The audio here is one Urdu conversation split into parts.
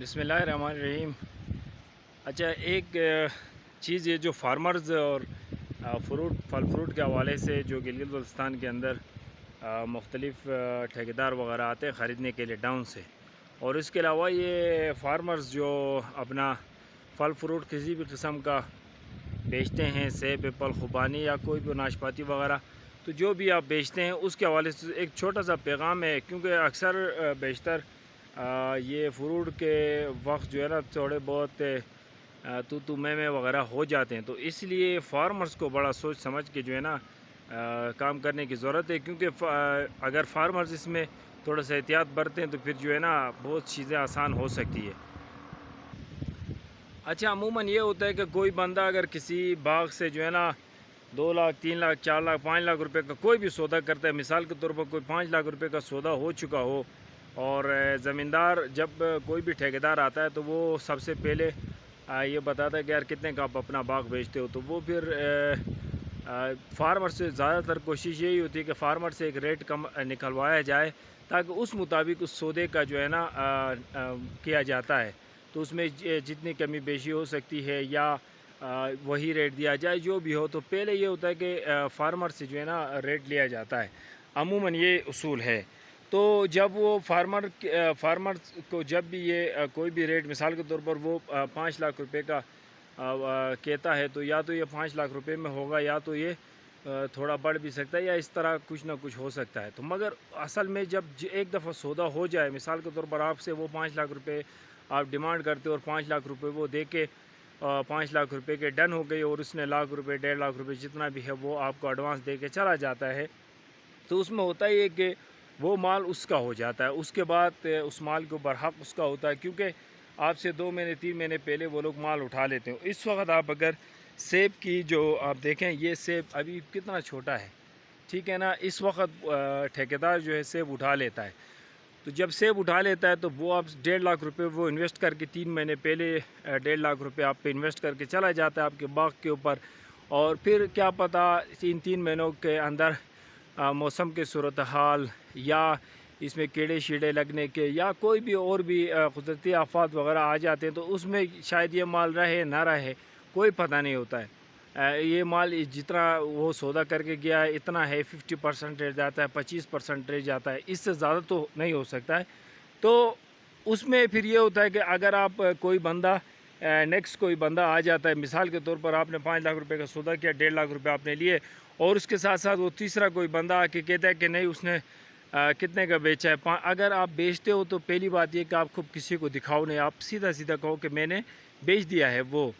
بسم اللہ الرحمن الرحیم۔ اچھا، ایک چیز یہ جو فارمرز اور پھل فروٹ کے حوالے سے جو گلگت بلتستان کے اندر مختلف ٹھیکیدار وغیرہ آتے ہیں خریدنے کے لیے ڈاؤن سے، اور اس کے علاوہ یہ فارمرز جو اپنا پھل فروٹ کسی بھی قسم کا بیچتے ہیں، سیب، ایپل، خوبانی یا کوئی بھی ناشپاتی وغیرہ، تو جو بھی آپ بیچتے ہیں اس کے حوالے سے ایک چھوٹا سا پیغام ہے، کیونکہ اکثر بیشتر یہ فروٹ کے وقت جو ہے نا تھوڑے بہت تو میں وغیرہ ہو جاتے ہیں، تو اس لیے فارمرز کو بڑا سوچ سمجھ کے جو ہے نا کام کرنے کی ضرورت ہے، کیونکہ اگر فارمرز اس میں تھوڑا سا احتیاط برتیں تو پھر جو ہے نا بہت چیزیں آسان ہو سکتی ہے۔ اچھا، عموماً یہ ہوتا ہے کہ کوئی بندہ اگر کسی باغ سے جو ہے نا 2 لاکھ 3 لاکھ 4 لاکھ 5 لاکھ روپے کا کوئی بھی سودا کرتا ہے، مثال کے طور پر کوئی 5 لاکھ روپے کا سودا ہو چکا ہو، اور زمیندار جب کوئی بھی ٹھیکیدار آتا ہے تو وہ سب سے پہلے یہ بتاتا ہے کہ یار کتنے کا آپ اپنا باغ بیچتے ہو، تو وہ پھر فارمر سے زیادہ تر کوشش یہی ہوتی ہے کہ فارمر سے ایک ریٹ کم نکلوایا جائے، تاکہ اس مطابق اس سودے کا جو ہے نا کیا جاتا ہے، تو اس میں جتنی کمی بیشی ہو سکتی ہے یا وہی ریٹ دیا جائے، جو بھی ہو، تو پہلے یہ ہوتا ہے کہ فارمر سے جو ہے نا ریٹ لیا جاتا ہے، عموماً یہ اصول ہے۔ تو جب وہ فارمر کو جب بھی یہ کوئی بھی ریٹ، مثال کے طور پر وہ 5 لاکھ روپے کا کہتا ہے، تو یا تو یہ 5 لاکھ روپے میں ہوگا، یا تو یہ تھوڑا بڑھ بھی سکتا ہے، یا اس طرح کچھ نہ کچھ ہو سکتا ہے، تو مگر اصل میں جب ایک دفعہ سودا ہو جائے، مثال کے طور پر آپ سے وہ 5 لاکھ روپے آپ ڈیمانڈ کرتے اور 5 لاکھ روپے وہ دے کے 5 لاکھ روپے کے ڈن ہو گئی، اور اس نے لاکھ روپے 1.5 لاکھ روپے جتنا بھی ہے وہ آپ کو ایڈوانس دے کے چلا جاتا ہے، تو اس میں ہوتا ہی ہے کہ وہ مال اس کا ہو جاتا ہے، اس کے بعد اس مال کو برحق اس کا ہوتا ہے، کیونکہ آپ سے 2 مہینے 3 مہینے پہلے وہ لوگ مال اٹھا لیتے ہیں۔ اس وقت آپ اگر سیب کی جو آپ دیکھیں، یہ سیب ابھی کتنا چھوٹا ہے، ٹھیک ہے نا، اس وقت ٹھیکیدار جو ہے سیب اٹھا لیتا ہے، تو جب سیب اٹھا لیتا ہے تو وہ آپ 1.5 لاکھ روپے وہ انویسٹ کر کے 3 مہینے پہلے 1.5 لاکھ روپے آپ پہ انویسٹ کر کے چلا جاتا ہے آپ کے باغ کے اوپر، اور پھر کیا پتہ 3 مہینوں کے اندر موسم کے صورتحال یا اس میں کیڑے شیڑے لگنے کے یا کوئی بھی اور بھی قدرتی آفات وغیرہ آ جاتے ہیں، تو اس میں شاید یہ مال رہے نہ رہے، کوئی پتہ نہیں ہوتا ہے۔ یہ مال جتنا وہ سودا کر کے گیا ہے اتنا ہے، 50% رہ جاتا ہے، 25% رہ جاتا ہے، اس سے زیادہ تو نہیں ہو سکتا ہے، تو اس میں پھر یہ ہوتا ہے کہ اگر آپ کوئی بندہ نیکسٹ کوئی بندہ آ جاتا ہے، مثال کے طور پر آپ نے 5 لاکھ روپے کا سودا کیا، 1.5 لاکھ روپے آپ نے لیے، اور اس کے ساتھ ساتھ وہ تیسرا کوئی بندہ آ کے کہتا ہے کہ نہیں اس نے کتنے کا بیچا ہے، اگر آپ بیچتے ہو تو پہلی بات یہ کہ آپ کو کسی کو دکھاؤ نہیں، آپ سیدھا سیدھا کہو کہ میں نے بیچ دیا ہے وہ،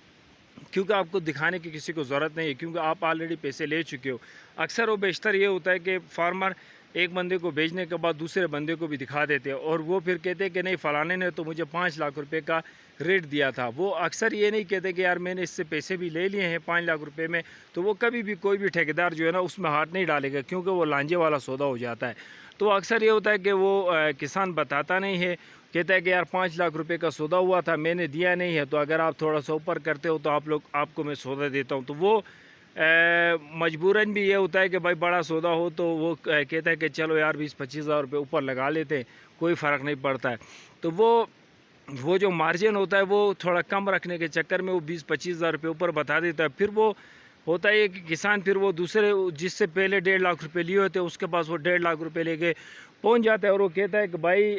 کیونکہ آپ کو دکھانے کی کسی کو ضرورت نہیں ہے، کیونکہ آپ آلریڈی پیسے لے چکے ہو۔ اکثر و بیشتر یہ ہوتا ہے کہ فارمر ایک بندے کو بیچنے کے بعد دوسرے بندے کو بھی دکھا دیتے ہیں، اور وہ پھر کہتے ہیں کہ نہیں فلانے نے تو مجھے 5 لاکھ روپے کا ریٹ دیا تھا، وہ اکثر یہ نہیں کہتے کہ یار میں نے اس سے پیسے بھی لے لیے ہیں 5 لاکھ روپے میں، تو وہ کبھی بھی کوئی بھی ٹھیکیدار جو ہے نا اس میں ہاتھ نہیں ڈالے گا، کیونکہ وہ لانجے والا سودا ہو جاتا ہے، تو اکثر یہ ہوتا ہے کہ وہ کسان بتاتا نہیں ہے، کہتا ہے کہ یار 5 لاکھ روپے کا سودا ہوا تھا میں نے دیا نہیں ہے، تو اگر آپ تھوڑا سا اوپر کرتے ہو تو آپ کو میں سودا دیتا ہوں، تو وہ مجبوراً بھی یہ ہوتا ہے کہ بھائی بڑا سودا ہو تو وہ کہتا ہے کہ چلو یار 20-25 ہزار روپے اوپر لگا لیتے ہیں، کوئی فرق نہیں پڑتا ہے، تو وہ جو مارجن ہوتا ہے وہ تھوڑا کم رکھنے کے چکر میں وہ 20-25 ہزار روپے اوپر بتا دیتا ہے، پھر وہ ہوتا ہے کہ کسان پھر وہ دوسرے جس سے پہلے 1.5 لاکھ روپے لیے ہوتے ہیں اس کے پاس وہ 1.5 لاکھ روپے لے کے پہنچ جاتا ہے، اور وہ کہتا ہے کہ بھائی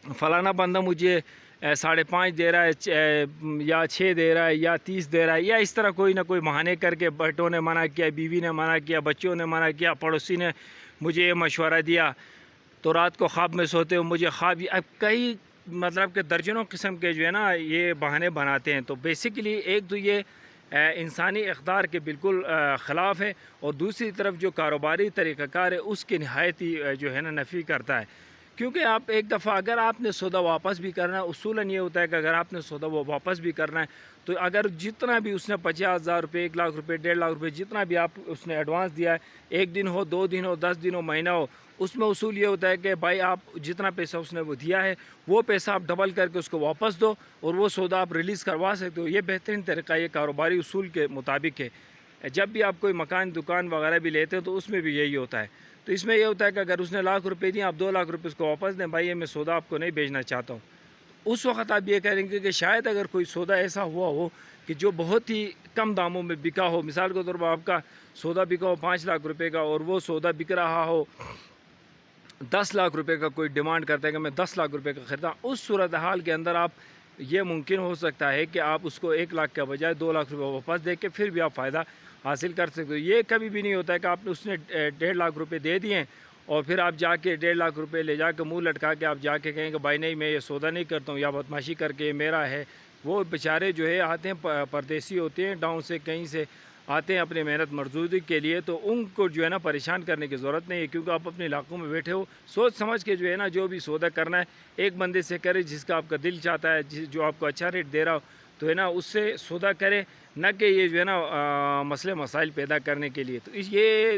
فلانا بندہ مجھے 5.5 دے رہا ہے یا 6 دے رہا ہے یا 30 دے رہا ہے، یا اس طرح کوئی نہ کوئی بہانے کر کے بیٹوں نے منع کیا، بیوی نے منع کیا، بچوں نے منع کیا، پڑوسی نے مجھے یہ مشورہ دیا، تو رات کو خواب میں سوتے ہو مجھے خواب، اب کئی مطلب کہ درجنوں قسم کے جو ہے نا یہ بہانے بناتے ہیں، تو بیسیکلی ایک تو یہ انسانی اقدار کے بالکل خلاف ہے، اور دوسری طرف جو کاروباری طریقہ کار ہے اس کی نہایت ہی جو ہے نا نفی کرتا ہے، کیونکہ آپ ایک دفعہ اگر آپ نے سودا واپس بھی کرنا ہے، اصولاً یہ ہوتا ہے کہ اگر آپ نے سودا واپس بھی کرنا ہے تو اگر جتنا بھی اس نے 50,000 روپے 1 لاکھ روپے 1.5 لاکھ روپے جتنا بھی اس نے ایڈوانس دیا ہے، 1 دن ہو 2 دن ہو 10 دن ہو مہینہ ہو، اس میں اصول یہ ہوتا ہے کہ بھائی آپ جتنا پیسہ اس نے وہ دیا ہے وہ پیسہ آپ ڈبل کر کے اس کو واپس دو، اور وہ سودا آپ ریلیز کروا سکتے ہو، یہ بہترین طریقہ یہ کاروباری اصول کے مطابق ہے۔ جب بھی آپ کوئی مکان دکان وغیرہ بھی لیتے ہیں تو اس میں بھی یہی ہوتا ہے، تو اس میں یہ ہوتا ہے کہ اگر اس نے 1 لاکھ روپے دیں آپ 2 لاکھ روپے اس کو واپس دیں، بھائی یہ میں سودا آپ کو نہیں بیچنا چاہتا ہوں، اس وقت آپ یہ کریں گے کہ شاید اگر کوئی سودا ایسا ہوا ہو کہ جو بہت ہی کم داموں میں بکا ہو، مثال کے طور پر آپ کا سودا بکا ہو 5 لاکھ روپے کا، اور وہ سودا بک رہا ہو 10 لاکھ روپے کا، کوئی ڈیمانڈ کرتا ہے کہ میں 10 لاکھ روپے کا خریدا، اس صورتحال کے اندر آپ یہ ممکن ہو سکتا ہے کہ آپ اس کو 1 لاکھ کے بجائے 2 لاکھ روپے واپس دے کے پھر بھی آپ فائدہ حاصل کر سکتے ہو۔ یہ کبھی بھی نہیں ہوتا ہے کہ آپ نے اس نے 1.5 لاکھ روپے دے دیے اور پھر آپ جا کے 1.5 لاکھ روپے لے جا کے منہ لٹکا کے آپ جا کے کہیں کہ بھائی نہیں میں یہ سودا نہیں کرتا ہوں یا بدماشی کر کے میرا ہے۔ وہ بیچارے جو ہے آتے ہیں، پردیسی ہوتے ہیں، ڈاؤن سے کہیں سے آتے ہیں اپنے محنت مزدوری کے لیے، تو ان کو جو ہے نا پریشان کرنے کی ضرورت نہیں ہے، کیونکہ آپ اپنے علاقوں میں بیٹھے ہو، سوچ سمجھ کے جو ہے نا جو بھی سودا کرنا ہے ایک بندے سے کرے جس کا آپ کا دل چاہتا ہے، جو آپ کو اچھا ریٹ دے رہا ہو، تو ہے نا اس سے سودا کرے، نہ کہ یہ جو ہے نا مسئلے مسائل پیدا کرنے کے لیے۔ تو یہ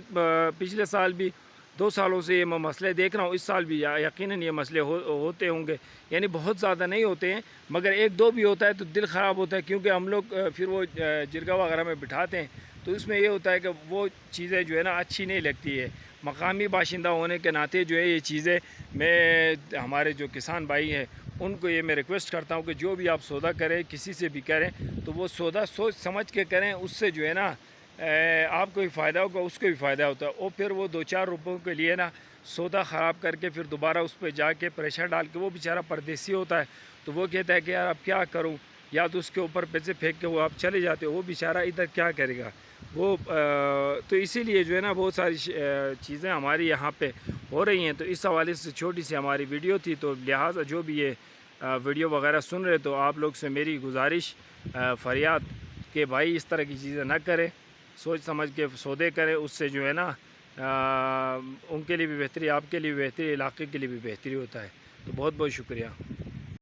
پچھلے سال بھی 2 سالوں سے یہ میں مسئلے دیکھ رہا ہوں، اس سال بھی یقیناً یہ مسئلے ہوتے ہوں گے، یعنی بہت زیادہ نہیں ہوتے ہیں مگر 1-2 بھی ہوتا ہے تو دل خراب ہوتا ہے، کیونکہ ہم لوگ پھر وہ جرگہ وغیرہ میں بٹھاتے ہیں تو اس میں یہ ہوتا ہے کہ وہ چیزیں جو ہے نا اچھی نہیں لگتی ہے۔ مقامی باشندہ ہونے کے ناطے جو ہے یہ چیزیں میں ہمارے جو کسان بھائی ہیں ان کو یہ میں ریکویسٹ کرتا ہوں کہ جو بھی آپ سودا کریں کسی سے بھی کریں تو وہ سودا سوچ سمجھ کے کریں، اس سے جو ہے نا آپ کو بھی فائدہ ہوگا، اس کو بھی فائدہ ہوتا ہے، اور پھر وہ 2-4 روپوں کے لیے نا سودا خراب کر کے پھر دوبارہ اس پہ جا کے پریشر ڈال کے، وہ بیچارہ پردیسی ہوتا ہے تو وہ کہتا ہے کہ یار اب کیا کروں، یا تو اس کے اوپر پیسے پھینک کے وہ آپ چلے جاتے ہو، وہ بیچارہ ادھر کیا کرے گا وہ تو اسی لیے جو ہے نا بہت ساری چیزیں ہماری یہاں پہ ہو رہی ہیں۔ تو اس حوالے سے چھوٹی سی ہماری ویڈیو تھی، تو لہٰذا جو بھی یہ ویڈیو وغیرہ سن رہے تو آپ لوگ سے میری گزارش فریاد کہ بھائی اس طرح کی چیزیں نہ کریں، سوچ سمجھ کے سودے کریں، اس سے جو ہے نا ان کے لیے بھی بہتری، آپ کے لیے بھی بہتری، علاقے کے لیے بھی بہتری ہوتا ہے۔ تو بہت بہت شکریہ۔